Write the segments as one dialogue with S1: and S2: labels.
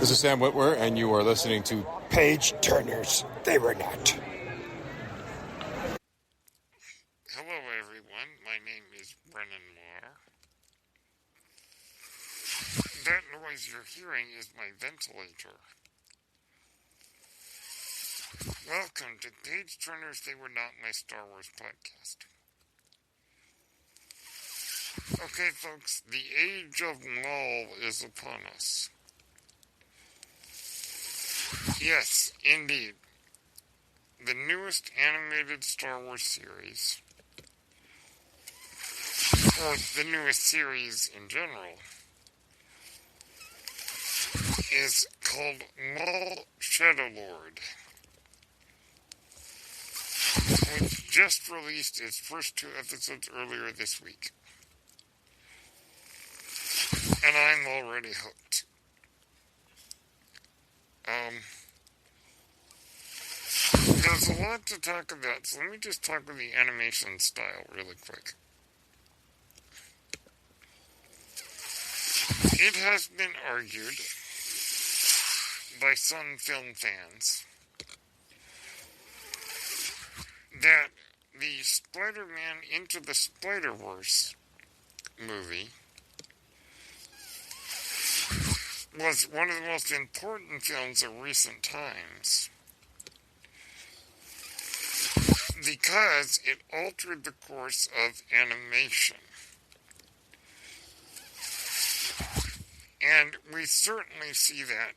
S1: This is Sam Whitwer, and you are listening to Page Turners. They were not.
S2: Hello, everyone. My name is Brennan Moore. That noise you're hearing is my ventilator. Welcome to Page Turners. They Were Not My Star Wars podcast. Okay, folks, the age of Maul is upon us. Yes, indeed. The newest animated Star Wars series, or the newest series in general, is called Maul Shadow Lord, which just released its first 2 episodes earlier this week. And I'm already hooked. There's a lot to talk about, so let me just talk about the animation style really quick. It has been argued by some film fans that the Spider-Man Into the Spider-Verse movie was one of the most important films of recent times because it altered the course of animation. And we certainly see that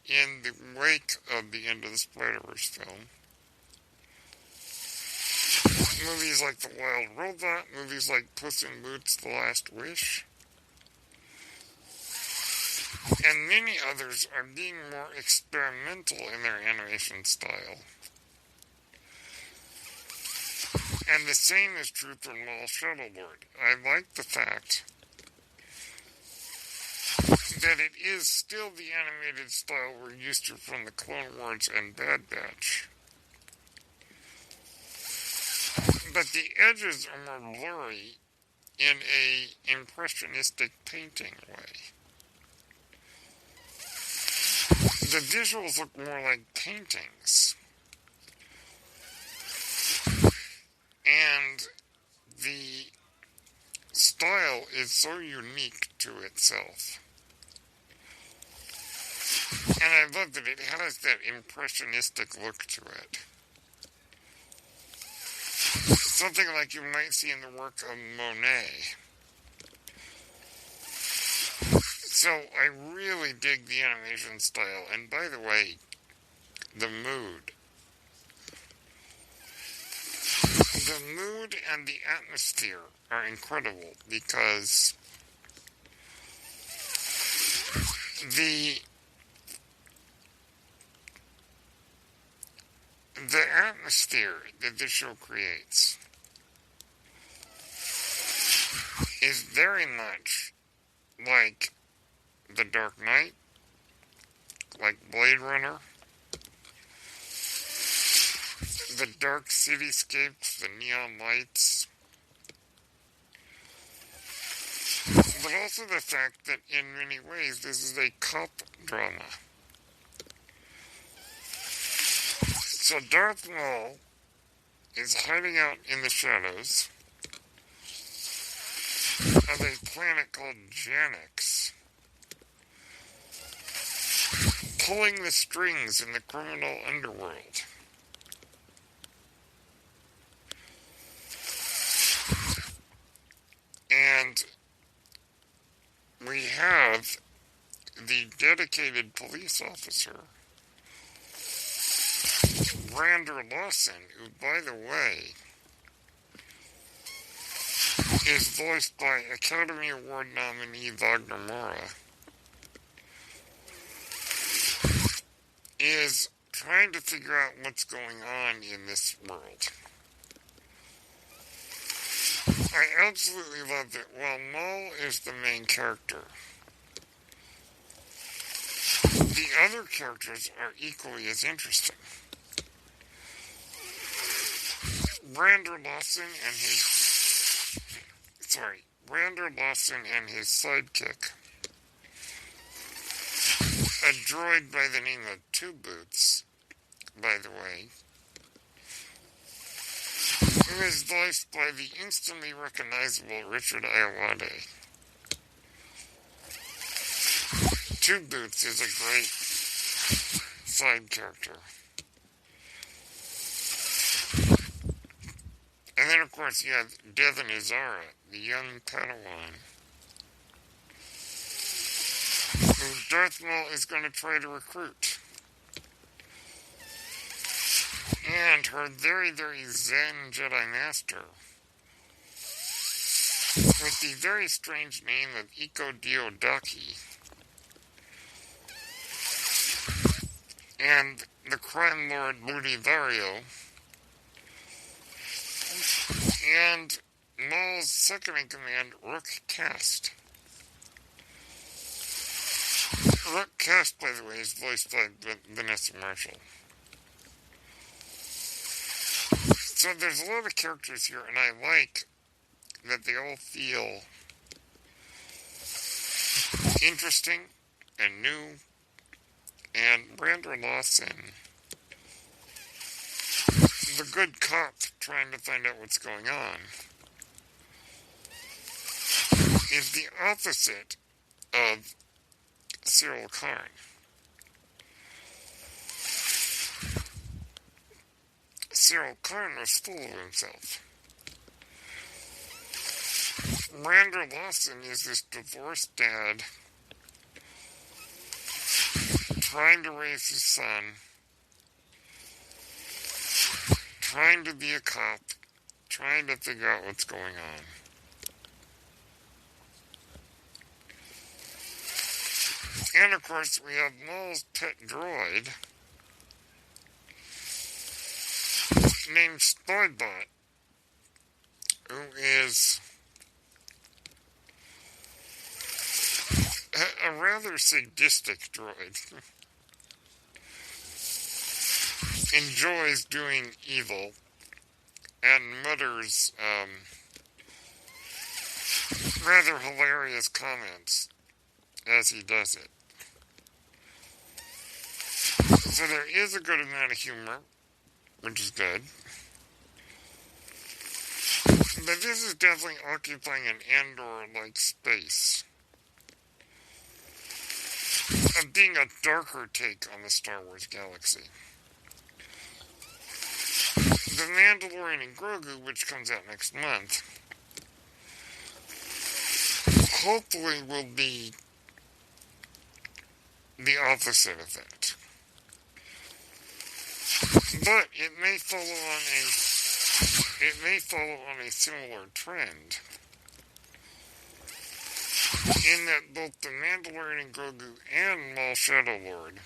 S2: in the wake of the Into the Spider-Verse film. Movies like The Wild Robot, movies like Puss in Boots: The Last Wish, and many others are being more experimental in their animation style. And the same is true for Maul Shadow Lord. I like the fact that it is still the animated style we're used to from the Clone Wars and Bad Batch. But the edges are more blurry in a impressionistic painting way. The visuals look more like paintings. And the style is so unique to itself. And I love that it has that impressionistic look to it. Something like you might see in the work of Monet. So I really dig the animation style. And by the way, the mood. The mood and the atmosphere are incredible because the atmosphere that this show creates is very much like The Dark Knight, like Blade Runner, the dark cityscapes, the neon lights, but also the fact that in many ways this is a cop drama. So Darth Maul is hiding out in the shadows of a planet called Janix, pulling the strings in the criminal underworld. And we have the dedicated police officer, Brander Lawson, who, by the way, is voiced by Academy Award nominee Wagner Moura, is trying to figure out what's going on in this world. I absolutely love that while Maul is the main character, the other characters are equally as interesting. Brander Lawson and his sidekick, a droid by the name of Two Boots, by the way, who is voiced by the instantly recognizable Richard Ayoade. Two Boots is a great side character. And then, of course, you have Devin Azara, the young Padawan, who Darth Maul is going to try to recruit. And her very, very zen Jedi Master, with the very strange name of Iko Diodaki, and the crime lord Ludivario, and Maul's second-in-command, Rook Kast. Rook Kast, by the way, is voiced by Vanessa Marshall. So there's a lot of characters here, and I like that they all feel interesting and new, and Brandon Lawson, the good cop trying to find out what's going on, is the opposite of Cyril Karn. Cyril Karn was full of himself. Brandon Lawson is this divorced dad trying to raise his son, trying to be a cop, trying to figure out what's going on. And of course, we have Maul's pet droid named Stoybot, who is a rather sadistic droid. Enjoys doing evil and mutters rather hilarious comments as he does it. So there is a good amount of humor, which is good. But this is definitely occupying an Andor-like space of being a darker take on the Star Wars galaxy. The Mandalorian and Grogu, which comes out next month, hopefully will be the opposite of that. But it may follow on a similar trend, in that both the Mandalorian and Grogu and Maul Shadow Lord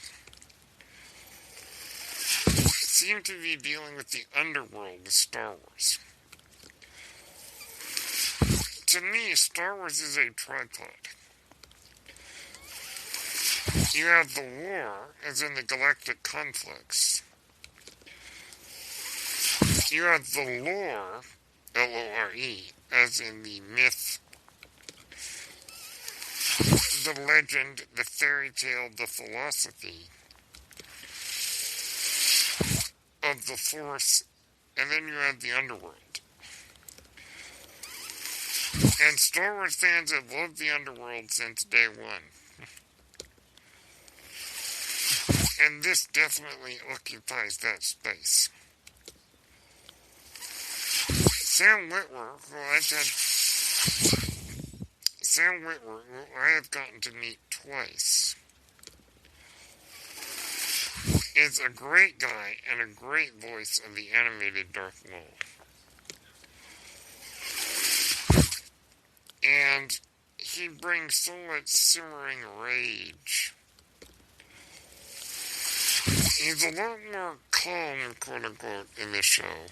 S2: seem to be dealing with the underworld of Star Wars. To me, Star Wars is a tripod. You have the war, as in the galactic conflicts. You have the lore, L-O-R-E, as in the myth, the legend, the fairy tale, the philosophy of the Force, and then you have the underworld. And Star Wars fans have loved the underworld since day one. And this definitely occupies that space. Sam Witwer, who I have gotten to meet twice, is a great guy and a great voice of the animated Darth Maul. And he brings so much simmering rage. He's a lot more calm, quote-unquote, in this show.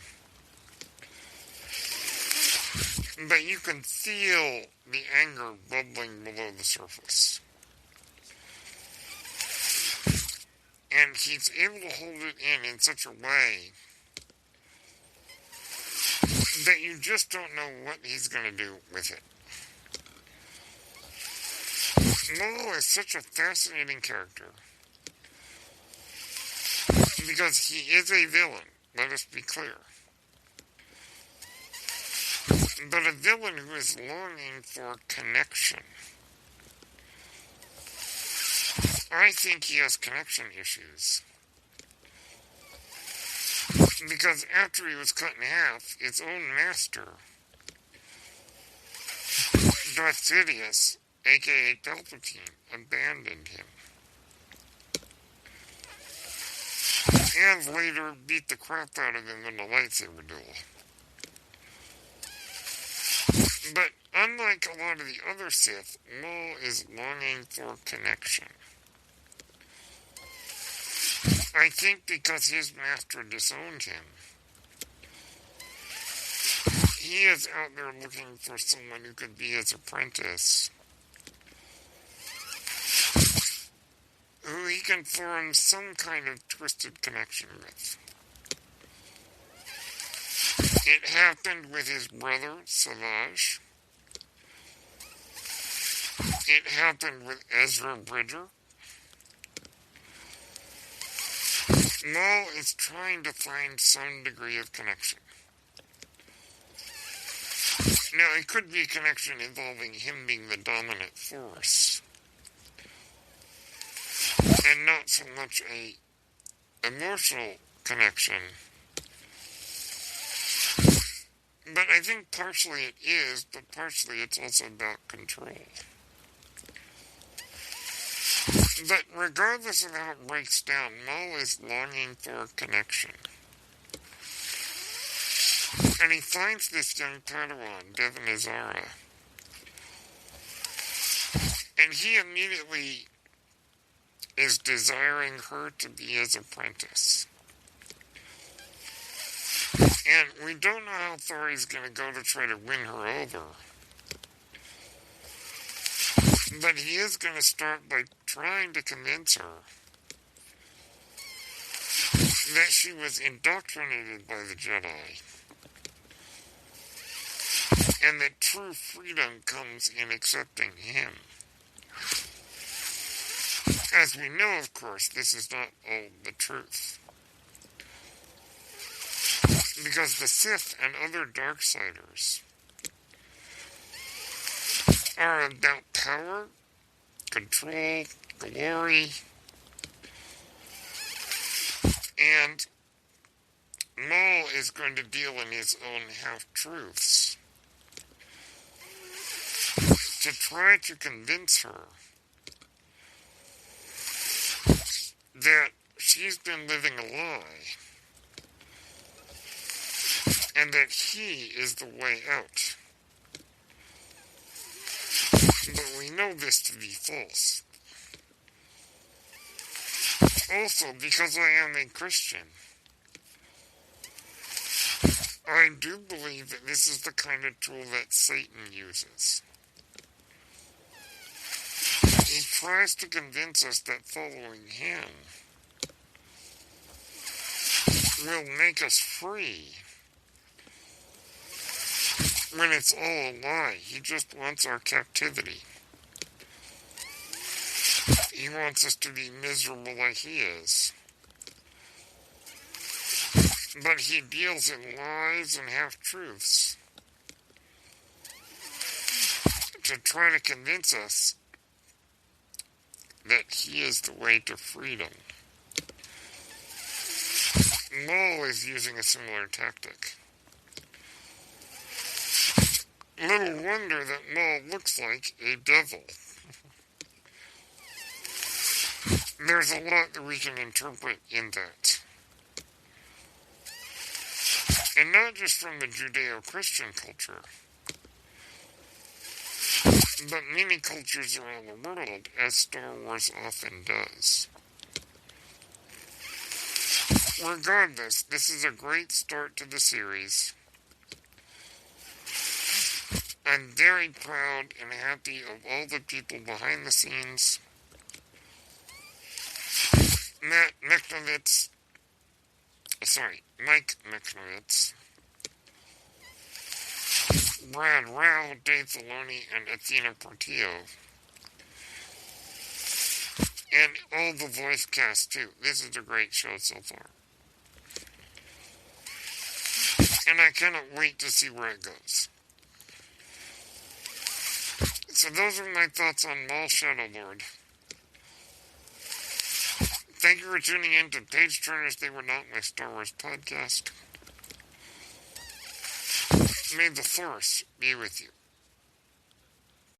S2: But you can feel the anger bubbling below the surface. And he's able to hold it in such a way that you just don't know what he's going to do with it. Maul is such a fascinating character. Because he is a villain, let us be clear. But a villain who is longing for connection. I think he has connection issues. Because after he was cut in half, his own master, Darth Sidious, aka Palpatine, abandoned him. And later beat the crap out of him in a lightsaber duel. But unlike a lot of the other Sith, Maul is longing for connection. I think because his master disowned him. He is out there looking for someone who could be his apprentice, who he can form some kind of twisted connection with. It happened with his brother, Savage. It happened with Ezra Bridger. Maul is trying to find some degree of connection. Now, it could be a connection involving him being the dominant force, and not so much a emotional connection. But I think partially it is, but partially it's also about control. But regardless of how it breaks down, Maul is longing for connection. And he finds this young Padawan, Devin Azara. And he immediately is desiring her to be his apprentice. And we don't know how far he's going to go to try to win her over. But he is going to start by trying to convince her that she was indoctrinated by the Jedi. And that true freedom comes in accepting him. As we know, of course, this is not all the truth. Because the Sith and other Darksiders are about power, control, glory, and Maul is going to deal in his own half-truths to try to convince her that she's been living a lie and that he is the way out. But we know this to be false. Also, because I am a Christian, I do believe that this is the kind of tool that Satan uses. He tries to convince us that following him will make us free. When it's all a lie, he just wants our captivity. He wants us to be miserable like he is. But he deals in lies and half-truths to try to convince us that he is the way to freedom. Maul is using a similar tactic. Little wonder that Maul looks like a devil. There's a lot that we can interpret in that. And not just from the Judeo-Christian culture, but many cultures around the world, as Star Wars often does. Regardless, this is a great start to the series. I'm very proud and happy of all the people behind the scenes. Mike Meknovitz, Brad Rao, Dave Filoni, and Athena Portillo. And all the voice cast, too. This is a great show so far. And I cannot wait to see where it goes. So those are my thoughts on Maul Shadow Lord. Thank you for tuning in to Page Turners They Were Not, my Star Wars podcast. May the Force be with you.